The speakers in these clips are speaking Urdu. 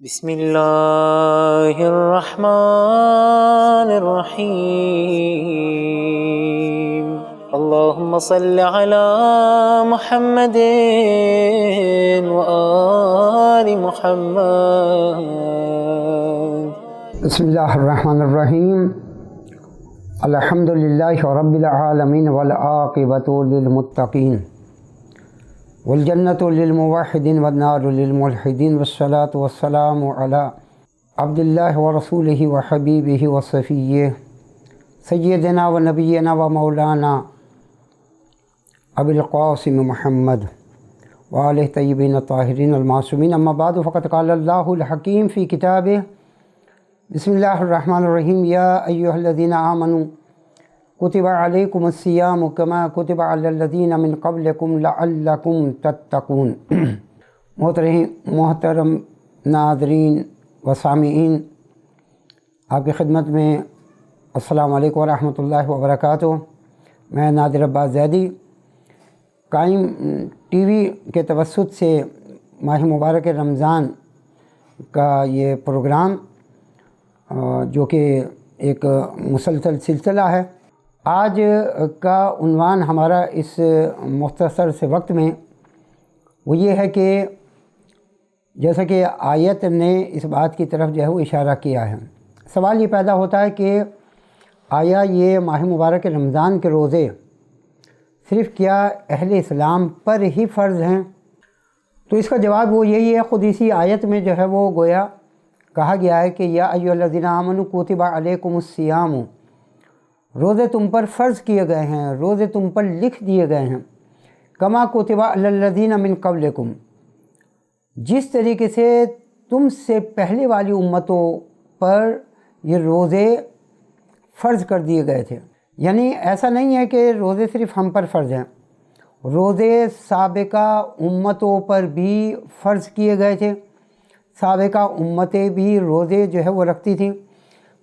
بسم اللہ الرحمن الرحیم اللہم صل علی محمد وآل محمد۔ بسم اللہ الرحمن الرحیم الحمد للہ رب العالمین والعاقبۃ للمتقین والجنۃ للموحدین والنار للملحدین والصلاۃ والسلام علی عبد اللہ ورسولہ وحبیبہ وصفیہ سیدنا و نبینا و مولانا ابی القاسم محمد وآلہ طیبین الطاہرین المعصومین، اما بعد فقد قال اللہ الحکیم فی کتابہ بسم اللہ الرحمن الرحیم یا ایہا الذین آمنوا کتب علیکم الصیام کما کتب علی الذین من قبلکم لعلکم تتقون۔ محترم ناظرین و سامعین، آپ کی خدمت میں السلام علیکم ورحمۃ اللہ وبرکاتہ۔ میں نادر عباس زیدی، قائم ٹی وی کے توسط سے ماہ مبارک رمضان کا یہ پروگرام جو کہ ایک مسلسل سلسلہ ہے، آج کا عنوان ہمارا اس مختصر سے وقت میں وہ یہ ہے کہ جیسا کہ آیت نے اس بات کی طرف جو ہے وہ اشارہ کیا ہے، سوال یہ پیدا ہوتا ہے کہ آیا یہ ماہ مبارک رمضان کے روزے صرف کیا اہل اسلام پر ہی فرض ہیں؟ تو اس کا جواب وہ یہی ہے، خود اسی آیت میں جو ہے وہ گویا کہا گیا ہے کہ یا ایھا الذین آمنوا کتب علیکم الصیام، روزے تم پر فرض کیے گئے ہیں، روزے تم پر لکھ دیے گئے ہیں، کما کتب علی الذین من قبلکم، جس طریقے سے تم سے پہلے والی امتوں پر یہ روزے فرض کر دیے گئے تھے۔ یعنی ایسا نہیں ہے کہ روزے صرف ہم پر فرض ہیں، روزے سابقہ امتوں پر بھی فرض کیے گئے تھے، سابقہ امتیں بھی روزے جو ہے وہ رکھتی تھیں۔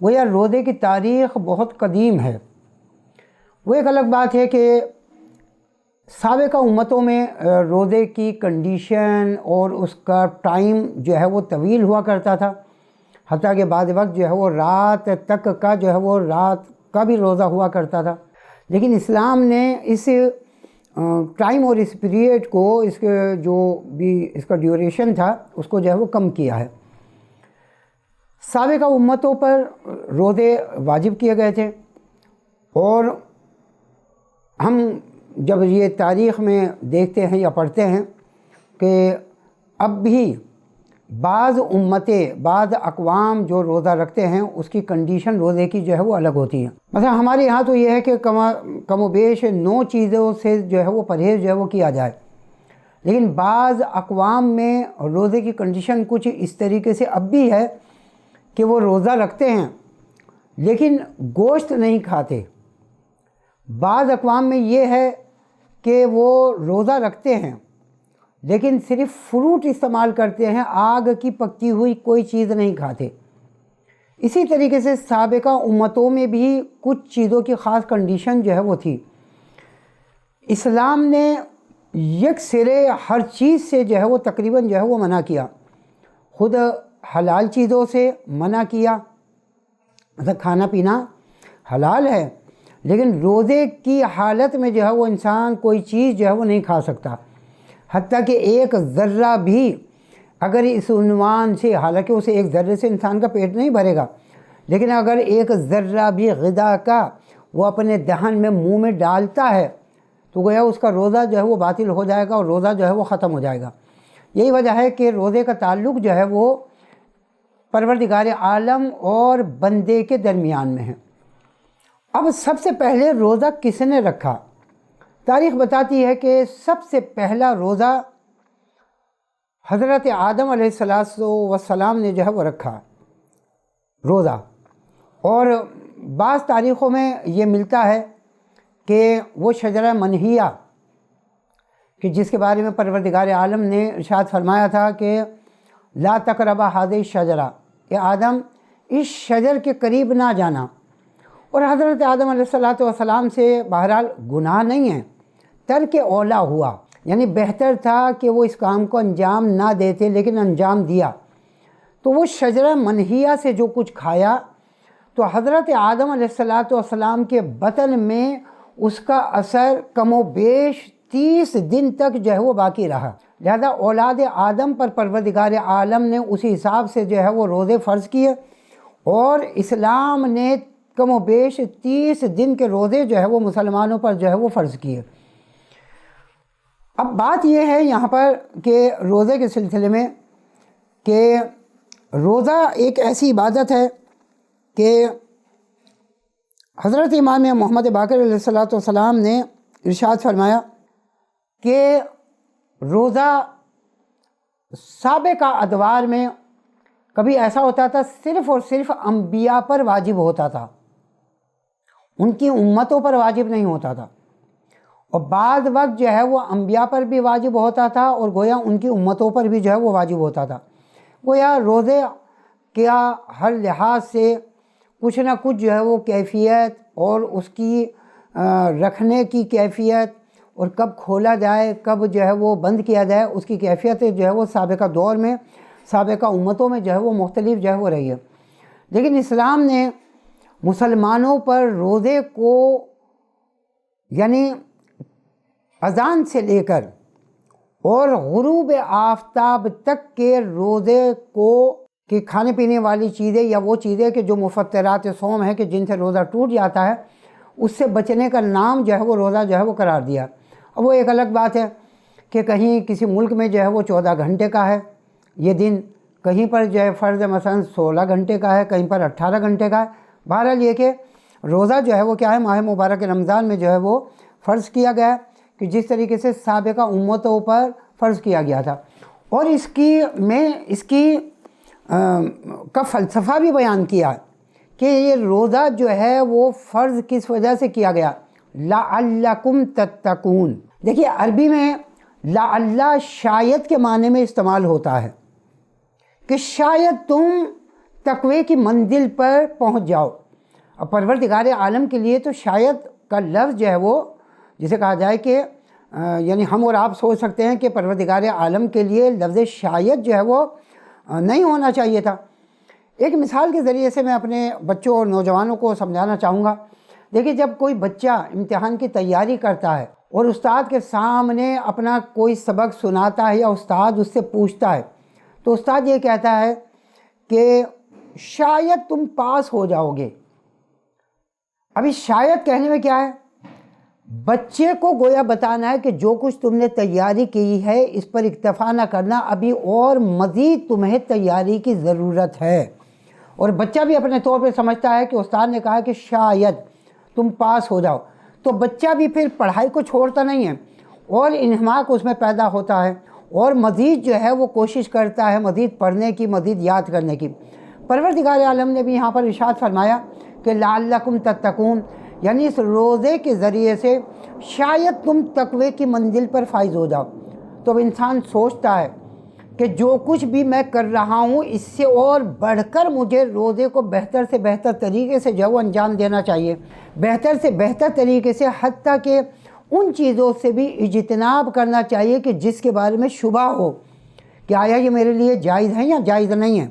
وہ یا روزے کی تاریخ بہت قدیم ہے۔ وہ ایک الگ بات ہے کہ سابقہ امتوں میں روزے کی کنڈیشن اور اس کا ٹائم جو ہے وہ طویل ہوا کرتا تھا، حتیٰ کہ بعض وقت جو ہے وہ رات تک کا جو ہے وہ رات کا بھی روزہ ہوا کرتا تھا۔ لیکن اسلام نے اس ٹائم اور اس پیریڈ کو، اس کے جو بھی اس کا ڈیوریشن تھا، اس کو جو ہے وہ کم کیا ہے۔ سابقہ امتوں پر روزے واجب کیے گئے تھے، اور ہم جب یہ تاریخ میں دیکھتے ہیں یا پڑھتے ہیں کہ اب بھی بعض امتیں، بعض اقوام جو روزہ رکھتے ہیں اس کی کنڈیشن روزے کی جو ہے وہ الگ ہوتی ہے۔ مثلا ہمارے یہاں تو یہ ہے کہ کم و بیش 9 چیزوں سے جو ہے وہ پرہیز جو ہے وہ کیا جائے، لیکن بعض اقوام میں روزے کی کنڈیشن کچھ اس طریقے سے اب بھی ہے کہ وہ روزہ رکھتے ہیں لیکن گوشت نہیں کھاتے۔ بعض اقوام میں یہ ہے کہ وہ روزہ رکھتے ہیں لیکن صرف فروٹ استعمال کرتے ہیں، آگ کی پکی ہوئی کوئی چیز نہیں کھاتے۔ اسی طریقے سے سابقہ امتوں میں بھی کچھ چیزوں کی خاص کنڈیشن جو ہے وہ تھی۔ اسلام نے یک سرے ہر چیز سے جو ہے وہ تقریباً جو ہے وہ منع کیا، خود حلال چیزوں سے منع کیا، مطلب کھانا پینا حلال ہے، لیکن روزے کی حالت میں جو ہے وہ انسان کوئی چیز جو ہے وہ نہیں کھا سکتا، حتیٰ کہ ایک ذرہ بھی اگر اس عنوان سے، حالانکہ اسے ایک ذرے سے انسان کا پیٹ نہیں بھرے گا، لیکن اگر ایک ذرہ بھی غذا کا وہ اپنے دہن میں، منہ میں ڈالتا ہے تو گویا اس کا روزہ جو ہے وہ باطل ہو جائے گا اور روزہ جو ہے وہ ختم ہو جائے گا۔ یہی وجہ ہے کہ روزے کا تعلق جو ہے وہ پروردگار عالم اور بندے کے درمیان میں ہے۔ اب سب سے پہلے روزہ کس نے رکھا؟ تاریخ بتاتی ہے کہ سب سے پہلا روزہ حضرت آدم علیہ السلام نے جو ہے وہ رکھا روزہ، اور بعض تاریخوں میں یہ ملتا ہے کہ وہ شجرہ منہیہ، کہ جس کے بارے میں پروردگار عالم نے ارشاد فرمایا تھا کہ لا تقربا هذه الشجرہ، کہ آدم اس شجر کے قریب نہ جانا، اور حضرت آدم علیہ السلام سے بہرحال گناہ نہیں ہے، ترک اولا ہوا، یعنی بہتر تھا کہ وہ اس کام کو انجام نہ دیتے لیکن انجام دیا۔ تو وہ شجرہ منہیہ سے جو کچھ کھایا تو حضرت آدم علیہ السلام کے بطن میں اس کا اثر کم و بیش 30 دن تک جو ہے وہ باقی رہا، لہذا اولاد آدم پر پروردگار عالم نے اسی حساب سے جو ہے وہ روزے فرض کیے، اور اسلام نے کم و بیش 30 دن کے روزے جو ہے وہ مسلمانوں پر جو ہے وہ فرض کیے۔ اب بات یہ ہے یہاں پر کہ روزے کے سلسلے میں کہ روزہ ایک ایسی عبادت ہے کہ حضرت امام محمد باقر علیہ السلام نے ارشاد فرمایا کہ روزہ سابقہ ادوار میں کبھی ایسا ہوتا تھا صرف اور صرف انبیاء پر واجب ہوتا تھا، ان کی امتوں پر واجب نہیں ہوتا تھا، اور بعض وقت جو ہے وہ انبیاء پر بھی واجب ہوتا تھا اور گویا ان کی امتوں پر بھی جو ہے وہ واجب ہوتا تھا۔ گویا روزے کیا ہر لحاظ سے کچھ نہ کچھ جو ہے وہ کیفیت اور اس کی رکھنے کی کیفیت اور کب کھولا جائے کب جو ہے وہ بند کیا جائے اس کی کیفیت جو ہے وہ سابقہ دور میں سابقہ امتوں میں جو ہے وہ مختلف جو ہے وہ رہی ہے، لیکن اسلام نے مسلمانوں پر روزے کو یعنی اذان سے لے کر اور غروب آفتاب تک کے روزے کو کہ کھانے پینے والی چیزیں یا وہ چیزیں کہ جو مفطرات صوم ہیں کہ جن سے روزہ ٹوٹ جاتا ہے اس سے بچنے کا نام جو ہے وہ روزہ جو ہے وہ قرار دیا۔ اب وہ ایک الگ بات ہے کہ کہیں کسی ملک میں جو ہے وہ 14 گھنٹے کا ہے یہ دن، کہیں پر جو ہے فرض مثلا 16 گھنٹے کا ہے، کہیں پر 18 گھنٹے کا ہے۔ بہرحال یہ کہ روزہ جو ہے وہ کیا ہے ماہ مبارک رمضان میں جو ہے وہ فرض کیا گیا ہے کہ جس طریقے سے سابقہ امتوں پر فرض کیا گیا تھا، اور اس کی کا فلسفہ بھی بیان کیا کہ یہ روزہ جو ہے وہ فرض کس وجہ سے کیا گیا، لعلکم تتقون۔ دیکھیے عربی میں لعل شاید کے معنی میں استعمال ہوتا ہے کہ شاید تم تقوی کی منزل پر پہنچ جاؤ۔ اب پروردگار عالم کے لیے تو شاید کا لفظ جو ہے وہ جسے کہا جائے کہ یعنی ہم اور آپ سوچ سکتے ہیں کہ پروردگار عالم کے لیے لفظ شاید جو ہے وہ نہیں ہونا چاہیے تھا۔ ایک مثال کے ذریعے سے میں اپنے بچوں اور نوجوانوں کو سمجھانا چاہوں گا۔ دیکھیے جب کوئی بچہ امتحان کی تیاری کرتا ہے اور استاد کے سامنے اپنا کوئی سبق سناتا ہے یا استاد اس سے پوچھتا ہے تو استاد یہ کہتا ہے کہ شاید تم پاس ہو جاؤ گے۔ ابھی شاید کہنے میں کیا ہے، بچے کو گویا بتانا ہے کہ جو کچھ تم نے تیاری کی ہے اس پر اکتفا نہ کرنا، ابھی اور مزید تمہیں تیاری کی ضرورت ہے۔ اور بچہ بھی اپنے طور پہ سمجھتا ہے کہ استاد نے کہا کہ شاید تم پاس ہو جاؤ، تو بچہ بھی پھر پڑھائی کو چھوڑتا نہیں ہے اور انہماک اس میں پیدا ہوتا ہے اور مزید جو ہے وہ کوشش کرتا ہے مزید پڑھنے کی، مزید یاد کرنے کی۔ پروردگار عالم نے بھی یہاں پر ارشاد فرمایا کہ لعلکم تتقون، یعنی اس روزے کے ذریعے سے شاید تم تقوی کی منزل پر فائز ہو جاؤ۔ تو اب انسان سوچتا ہے کہ جو کچھ بھی میں کر رہا ہوں اس سے اور بڑھ کر مجھے روزے کو بہتر سے بہتر طریقے سے جو ہے وہ انجام دینا چاہیے، بہتر سے بہتر طریقے سے، حتیٰ کہ ان چیزوں سے بھی اجتناب کرنا چاہیے کہ جس کے بارے میں شبہ ہو کہ آیا یہ میرے لیے جائز ہے یا جائز نہیں ہے۔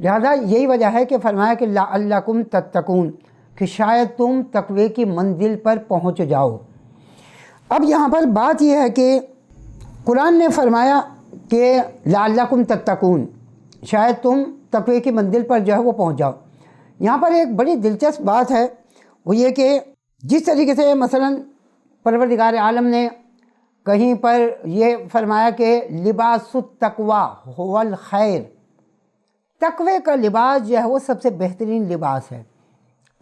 لہذا یہی وجہ ہے کہ فرمایا کہ لعلکم تتقون، کہ شاید تم تقوی کی منزل پر پہنچ جاؤ۔ اب یہاں پر بات یہ ہے کہ قرآن نے فرمایا کہ لعلکم تتقون، شاید تم تقوی کی منزل پر جو ہے وہ پہنچ جاؤ۔ یہاں پر ایک بڑی دلچسپ بات ہے، وہ یہ کہ جس طریقے سے مثلا پروردگار عالم نے کہیں پر یہ فرمایا کہ لباس التقوی هو الخیر، تقوی کا لباس جو ہے وہ سب سے بہترین لباس ہے،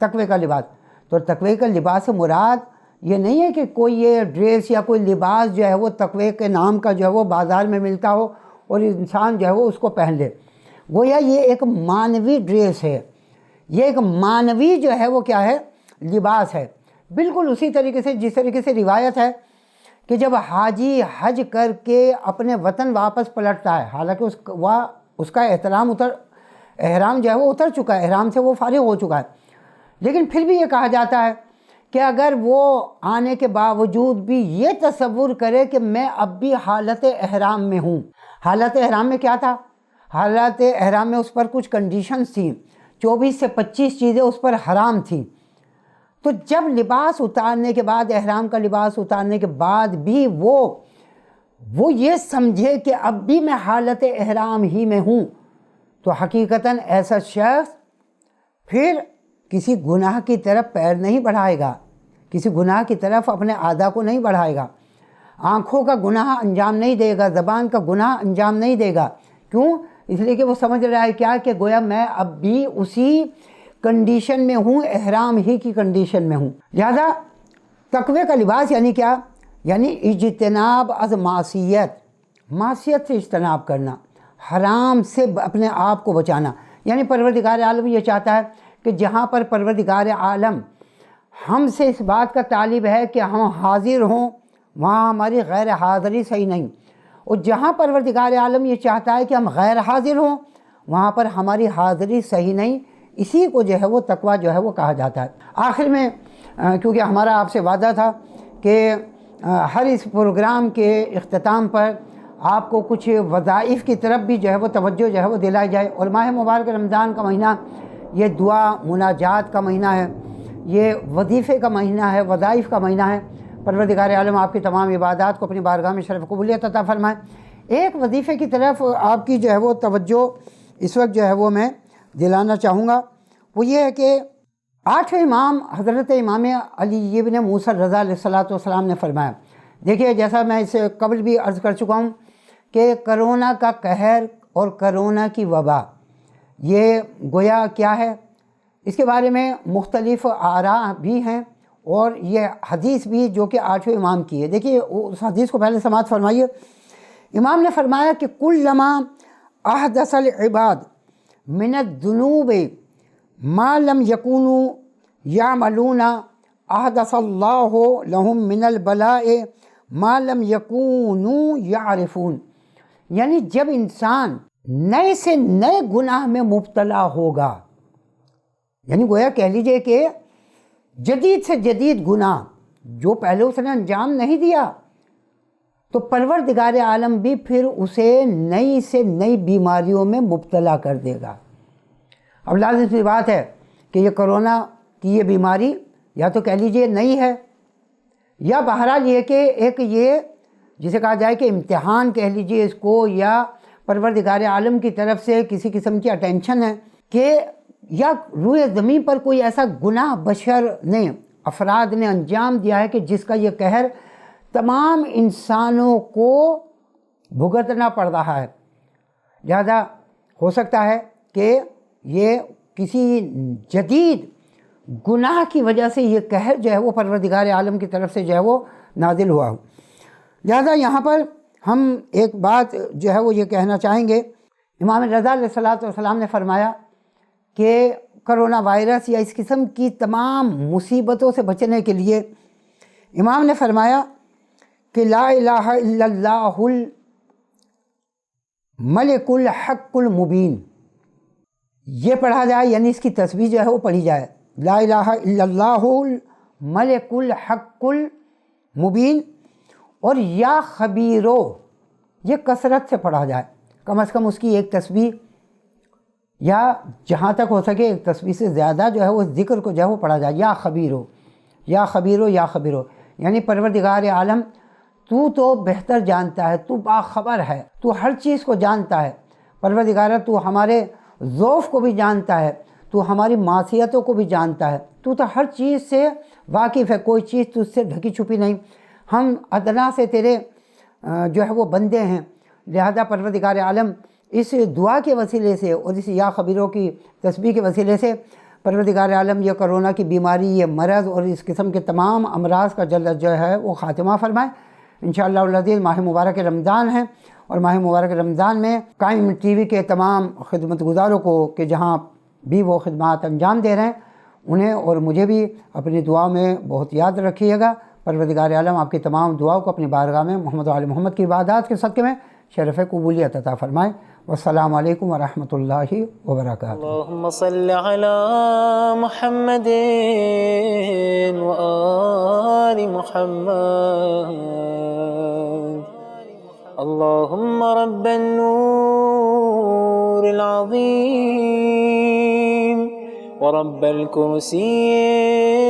تقوی کا لباس۔ تو تقوی کا لباس سے مراد یہ نہیں ہے کہ کوئی یہ ڈریس یا کوئی لباس جو ہے وہ تقوی کے نام کا جو ہے وہ بازار میں ملتا ہو اور انسان جو ہے وہ اس کو پہن لے۔ گویا یہ ایک معنوی ڈریس ہے، یہ ایک معنوی جو ہے وہ کیا ہے، لباس ہے۔ بالکل اسی طریقے سے جس طریقے سے روایت ہے کہ جب حاجی حج کر کے اپنے وطن واپس پلٹتا ہے، حالانکہ اس کا احرام جو ہے وہ اتر چکا ہے، احرام سے وہ فارغ ہو چکا ہے، لیکن پھر بھی یہ کہا جاتا ہے کہ اگر وہ آنے کے باوجود بھی یہ تصور کرے کہ میں اب بھی حالت احرام میں ہوں۔ حالت احرام میں کیا تھا؟ حالات احرام میں اس پر کچھ کنڈیشنز تھیں، 24 سے 25 چیزیں اس پر حرام تھیں۔ تو جب لباس اتارنے کے بعد، احرام کا لباس اتارنے کے بعد بھی وہ یہ سمجھے کہ اب بھی میں حالت احرام ہی میں ہوں، تو حقیقتاً ایسا شخص پھر کسی گناہ کی طرف پیر نہیں بڑھائے گا، کسی گناہ کی طرف اپنے اعضاء کو نہیں بڑھائے گا، آنکھوں کا گناہ انجام نہیں دے گا، زبان کا گناہ انجام نہیں دے گا۔ کیوں؟ اس لیے کہ وہ سمجھ رہا ہے کیا کہ گویا میں اب بھی اسی کنڈیشن میں ہوں، احرام ہی کی کنڈیشن میں ہوں۔ لہذا تقوی کا لباس یعنی کیا؟ یعنی اجتناب از معصیت سے اجتناب کرنا، حرام سے اپنے آپ کو بچانا۔ یعنی پروردگار عالم یہ چاہتا ہے کہ جہاں پر پروردگار عالم ہم سے اس بات کا طالب ہے کہ ہم حاضر ہوں، وہاں ہماری غیر حاضری صحیح نہیں، اور جہاں پروردگار عالم یہ چاہتا ہے کہ ہم غیر حاضر ہوں، وہاں پر ہماری حاضری صحیح نہیں۔ اسی کو جو ہے وہ تقویٰ جو ہے وہ کہا جاتا ہے۔ آخر میں کیونکہ ہمارا آپ سے وعدہ تھا کہ ہر اس پروگرام کے اختتام پر آپ کو کچھ وظائف کی طرف بھی جو ہے وہ توجہ جو ہے وہ دلائی جائے، اور ماہ مبارک رمضان کا مہینہ یہ دعا مناجات کا مہینہ ہے، یہ وظیفے کا مہینہ ہے، وظائف کا مہینہ ہے۔ پروردگار عالم آپ کی تمام عبادات کو اپنی بارگاہ میں شرف قبولیت عطا فرمائے۔ ایک وظیفے کی طرف آپ کی جو ہے وہ توجہ اس وقت جو ہے وہ میں دلانا چاہوں گا، وہ یہ ہے کہ 8ویں امام حضرت امام علی ابن موسیٰ رضا علیہ السلام نے فرمایا، دیکھیے جیسا میں اس سے قبل بھی عرض کر چکا ہوں کہ کرونا کا قہر اور کرونا کی وبا یہ گویا کیا ہے، اس کے بارے میں مختلف آراء بھی ہیں، اور یہ حدیث بھی جو کہ 8ویں امام کی ہے۔ دیکھیے اس حدیث کو پہلے سماعت فرمائیے۔ امام نے فرمایا کہ کلما احدث العباد من الذنوب ما لم یکونوا یعملون احدث اللہ لهم من البلاء ما لم یکونوا یعرفون، یعنی جب انسان نئے سے نئے گناہ میں مبتلا ہوگا، یعنی گویا کہہ لیجئے کہ جدید سے جدید گناہ جو پہلے اس نے انجام نہیں دیا، تو پروردگار عالم بھی پھر اسے نئی سے نئی بیماریوں میں مبتلا کر دے گا۔ اب لازم سی بات ہے کہ یہ کرونا کی یہ بیماری یا تو کہہ لیجئے نئی ہے، یا بہرحال یہ کہ ایک یہ جسے کہا جائے کہ امتحان کہہ لیجئے اس کو، یا پروردگار عالم کی طرف سے کسی قسم کی اٹینشن ہے کہ یا روئے زمین پر کوئی ایسا گناہ بشر نے، افراد نے انجام دیا ہے کہ جس کا یہ قہر تمام انسانوں کو بھگتنا پڑ رہا ہے۔ لہذا ہو سکتا ہے کہ یہ کسی جدید گناہ کی وجہ سے یہ قہر جو ہے وہ پروردگار عالم کی طرف سے جو ہے وہ نازل ہوا ہو۔ لہذا یہاں پر ہم ایک بات جو ہے وہ یہ کہنا چاہیں گے، امام رضا علیہ السلام نے فرمایا کہ کرونا وائرس یا اس قسم کی تمام مصیبتوں سے بچنے کے لیے امام نے فرمایا کہ لا الہ الا اللہ الملک الحق المبین، یہ پڑھا جائے، یعنی اس کی تسبیح جو ہے وہ پڑھی جائے، لا الہ الا اللہ الملک الحق المبین، اور یا خبیرو یہ کثرت سے پڑھا جائے، کم از کم اس کی ایک تسبیح یا جہاں تک ہو سکے ایک تسبیح سے زیادہ جو ہے وہ ذکر کو جو ہے وہ پڑھا جائے، یا خبیرو یا خبیرو یا خبیرو، یعنی پروردگار عالم تو بہتر جانتا ہے، تو باخبر ہے، تو ہر چیز کو جانتا ہے، پروردگار تو ہمارے ضعف کو بھی جانتا ہے، تو ہماری معصیتوں کو بھی جانتا ہے، تو ہر چیز سے واقف ہے، کوئی چیز تو اس سے ڈھکی چھپی نہیں، ہم ادنا سے تیرے جو ہے وہ بندے ہیں۔ لہذا پروردگار عالم اس دعا کے وسیلے سے اور اس یا خبیروں کی تسبیح کے وسیلے سے پروردگار عالم یہ کرونا کی بیماری، یہ مرض اور اس قسم کے تمام امراض کا جو ہے وہ خاتمہ فرمائے۔ انشاءاللہ العزیز ماہ مبارک رمضان ہے، اور ماہ مبارک رمضان میں قائم ٹی وی کے تمام خدمت گزاروں کو کہ جہاں بھی وہ خدمات انجام دے رہے ہیں انہیں اور مجھے بھی اپنی دعا میں بہت یاد رکھیے گا۔ پروردگار عالم آپ کی تمام دعاؤں کو اپنی بارگاہ میں محمد و آل محمد کی عبادات کے صدقے میں شرف قبولیت عطا فرمائے۔ والسلام علیکم ورحمۃ اللہ وبرکاتہ۔ اللهم صل على محمد وآل محمد، اللهم رب النور العظيم ورب الكرسي